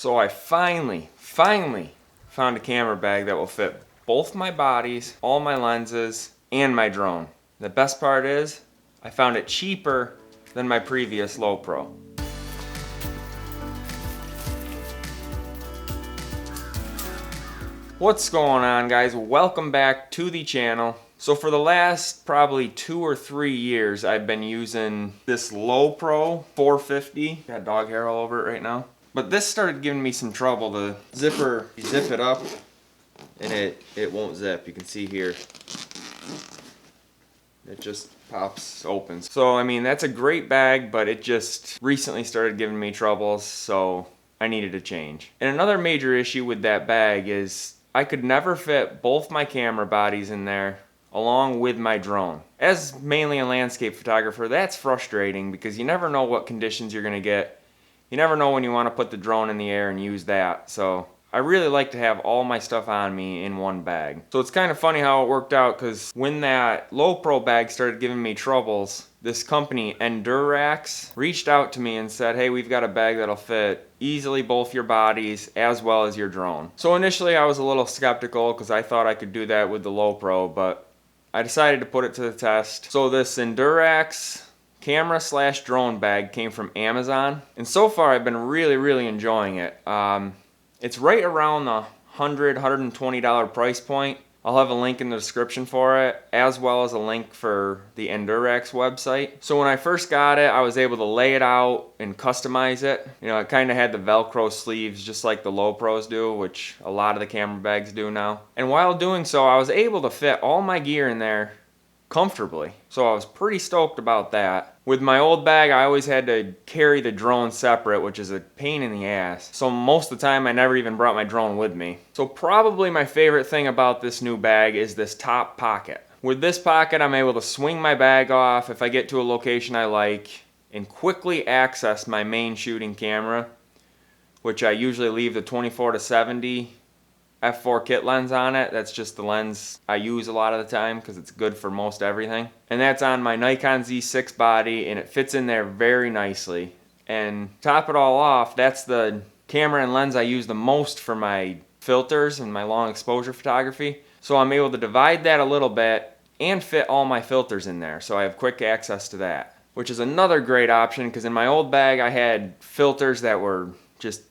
So I finally found a camera bag that will fit both my bodies, all my lenses, and my drone. The best part is, I found it cheaper than my previous Lowepro. What's going on, guys? Welcome back to the channel. So for the last probably 2 or 3 years, I've been using this Lowepro 450. Got dog hair all over it right now. But this started giving me some trouble. The zipper, you zip it up and it won't zip. You can see here. It just pops open. So I mean, that's a great bag, but it just recently started giving me troubles, so I needed a change. And another major issue with that bag is I could never fit both my camera bodies in there along with my drone. As mainly a landscape photographer, that's frustrating because you never know what conditions you're gonna get. You never know when you want to put the drone in the air and use that. So I really like to have all my stuff on me in one bag. So it's kind of funny how it worked out, because when that Lowepro bag started giving me troubles, this company, Endurax, reached out to me and said, hey, we've got a bag that'll fit easily both your bodies as well as your drone. So initially I was a little skeptical because I thought I could do that with the Lowepro, but I decided to put it to the test. So this Endurax camera / drone bag came from Amazon, and so far I've been really enjoying it. It's right around the $120 price point. I'll have a link in the description for it, as well as a link for the Endurax website. So when I first got it, I was able to lay it out and customize it. You know, it kind of had the Velcro sleeves just like the Lowepros do, which a lot of the camera bags do now. And while doing so, I was able to fit all my gear in there comfortably. So I was pretty stoked about that. With my old bag, I always had to carry the drone separate, which is a pain in the ass. So most of the time I never even brought my drone with me. So probably my favorite thing about this new bag is this top pocket. With this pocket, I'm able to swing my bag off if I get to a location I like and quickly access my main shooting camera, which I usually leave the 24-70 f4 kit lens on it. That's just the lens I use a lot of the time because it's good for most everything. And that's on my Nikon Z6 body, and it fits in there very nicely. And top it all off, that's the camera and lens I use the most for my filters and my long exposure photography. So I'm able to divide that a little bit and fit all my filters in there, so I have quick access to that, which is another great option because in my old bag I had filters that were just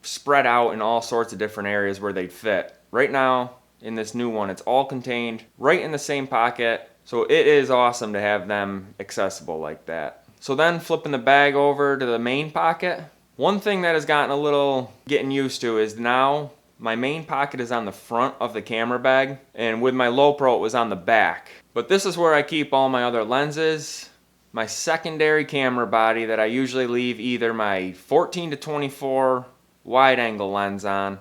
spread out in all sorts of different areas where they'd fit. Right now, in this new one, it's all contained right in the same pocket, so it is awesome to have them accessible like that. So then flipping the bag over to the main pocket, one thing that has gotten a little getting used to is now my main pocket is on the front of the camera bag, and with my Lowepro it was on the back. But this is where I keep all my other lenses, my secondary camera body that I usually leave either my 14-24 wide angle lens on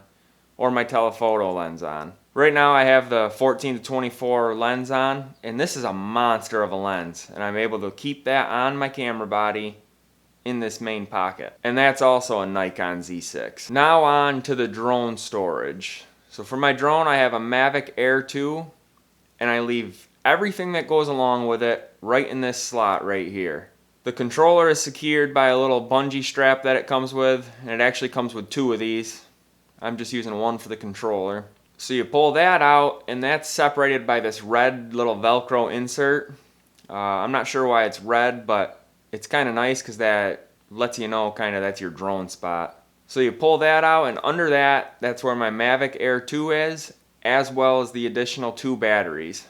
or my telephoto lens on. Right now I have the 14-24 lens on, and this is a monster of a lens, and I'm able to keep that on my camera body in this main pocket. And that's also a Nikon Z6. Now on to the drone storage. So for my drone I have a Mavic Air 2, and I leave everything that goes along with it right in this slot right here. The controller is secured by a little bungee strap that it comes with, and it actually comes with 2 of these. I'm just using one for the controller. So you pull that out, and that's separated by this red little Velcro insert. I'm not sure why it's red, but it's kind of nice because that lets you know kind of that's your drone spot. So you pull that out, and under that, that's where my Mavic Air 2 is, as well as the additional 2 batteries.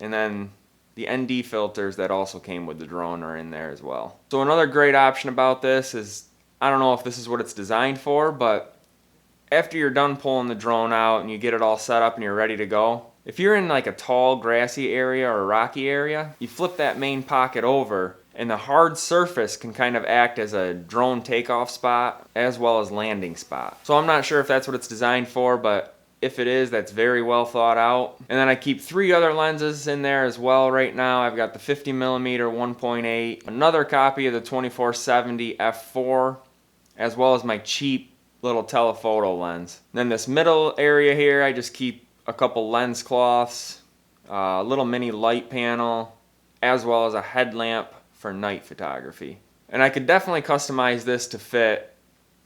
And then the ND filters that also came with the drone are in there as well. So another great option about this is, I don't know if this is what it's designed for, but after you're done pulling the drone out and you get it all set up and you're ready to go, if you're in like a tall grassy area or a rocky area, you flip that main pocket over and the hard surface can kind of act as a drone takeoff spot as well as landing spot. So I'm not sure if that's what it's designed for, but if it is, that's very well thought out. And then I keep 3 other lenses in there as well right now. I've got the 50mm 1.8, another copy of the 24-70 f4, as well as my cheap little telephoto lens. And then this middle area here, I just keep a couple lens cloths, a little mini light panel, as well as a headlamp for night photography. And I could definitely customize this to fit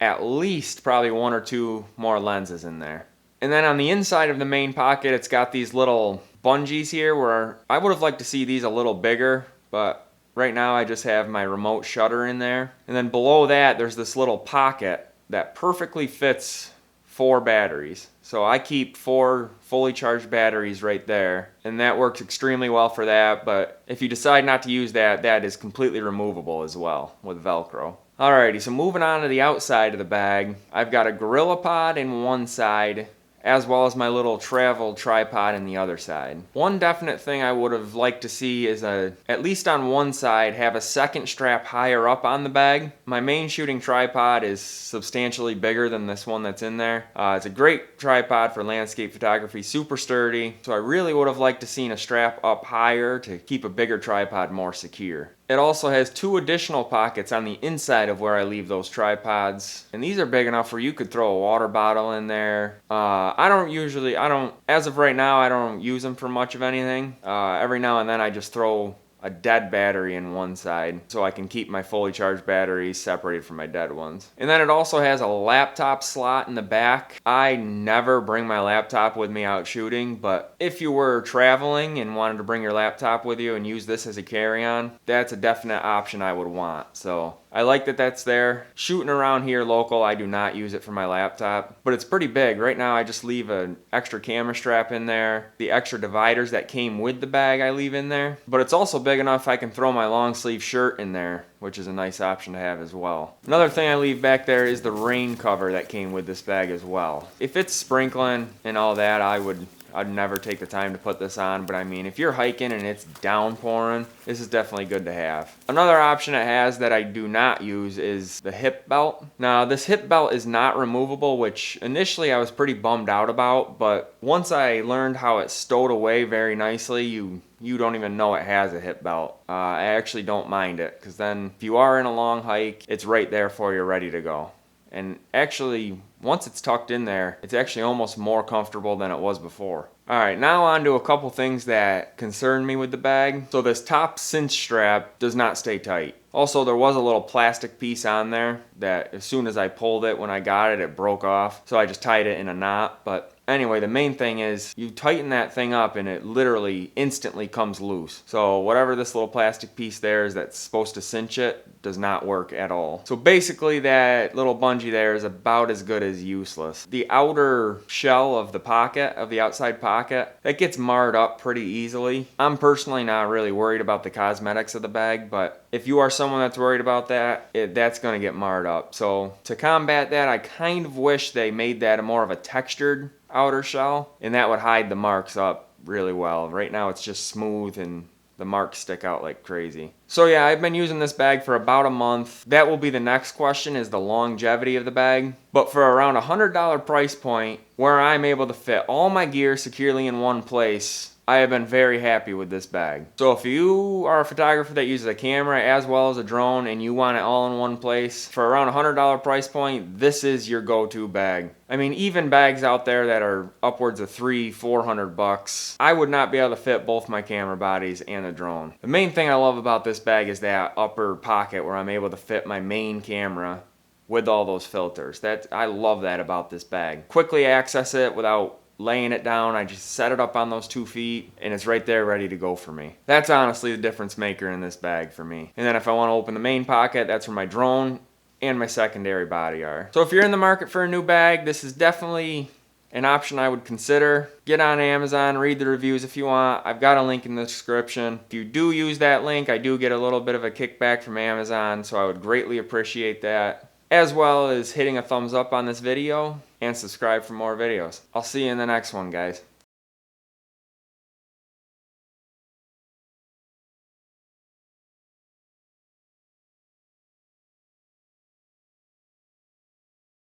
at least probably 1 or 2 more lenses in there. And then on the inside of the main pocket, it's got these little bungees here where I would have liked to see these a little bigger, but right now I just have my remote shutter in there. And then below that, there's this little pocket that perfectly fits 4 batteries. So I keep 4 fully charged batteries right there, and that works extremely well for that. But if you decide not to use that, that is completely removable as well with Velcro. Alrighty, so moving on to the outside of the bag, I've got a GorillaPod in one side, as well as my little travel tripod in the other side. One definite thing I would have liked to see is at least on one side, have a second strap higher up on the bag. My main shooting tripod is substantially bigger than this one that's in there. It's a great tripod for landscape photography, super sturdy, so I really would have liked to seen a strap up higher to keep a bigger tripod more secure. It also has 2 additional pockets on the inside of where I leave those tripods. And these are big enough where you could throw a water bottle in there. As of right now, I don't use them for much of anything. Every now and then I just throw a dead battery in one side so I can keep my fully charged batteries separated from my dead ones. And then it also has a laptop slot in the back. I never bring my laptop with me out shooting, but if you were traveling and wanted to bring your laptop with you and use this as a carry-on, that's a definite option I would want. So I like that that's there. Shooting around here local, I do not use it for my laptop, but it's pretty big. Right now I just leave an extra camera strap in there. The extra dividers that came with the bag I leave in there, but it's also big enough I can throw my long sleeve shirt in there, which is a nice option to have as well. Another thing I leave back there is the rain cover that came with this bag as well. If it's sprinkling and all that, I'd never take the time to put this on, but I mean, if you're hiking and it's downpouring, this is definitely good to have. Another option it has that I do not use is the hip belt. Now, this hip belt is not removable, which initially I was pretty bummed out about, but once I learned how it's stowed away very nicely, you don't even know it has a hip belt. I actually don't mind it, because then if you are in a long hike, it's right there for you, ready to go. And actually, once it's tucked in there, it's actually almost more comfortable than it was before. Alright, now on to a couple things that concern me with the bag. So this top cinch strap does not stay tight. Also, there was a little plastic piece on there that as soon as I pulled it when I got it, it broke off. So I just tied it in a knot. But anyway, the main thing is you tighten that thing up and it literally instantly comes loose. So whatever this little plastic piece there is that's supposed to cinch it does not work at all. So basically that little bungee there is about as good as useless. The outer shell of the pocket, of the outside pocket, that gets marred up pretty easily. I'm personally not really worried about the cosmetics of the bag, but if you are someone that's worried about that, that's going to get marred up. So to combat that, I kind of wish they made that a more of a textured outer shell, and that would hide the marks up really well. Right now it's just smooth and the marks stick out like crazy. So yeah, I've been using this bag for about a month. That will be the next question, is the longevity of the bag. But for around $100 price point, where I'm able to fit all my gear securely in one place, I have been very happy with this bag. So if you are a photographer that uses a camera as well as a drone and you want it all in one place, for around $100 price point, this is your go-to bag. I mean, even bags out there that are upwards of $300-400 bucks, I would not be able to fit both my camera bodies and the drone. The main thing I love about this bag is that upper pocket where I'm able to fit my main camera with all those filters. I love that about this bag. Quickly access it without laying it down. I just set it up on those 2 feet and it's right there ready to go for me. That's honestly the difference maker in this bag for me. And then if I want to open the main pocket, that's where my drone and my secondary body are. So if you're in the market for a new bag, this is definitely an option I would consider. Get on Amazon, read the reviews if you want. I've got a link in the description. If you do use that link, I do get a little bit of a kickback from Amazon, so I would greatly appreciate that, as well as hitting a thumbs up on this video and subscribe for more videos. I'll see you in the next one, guys.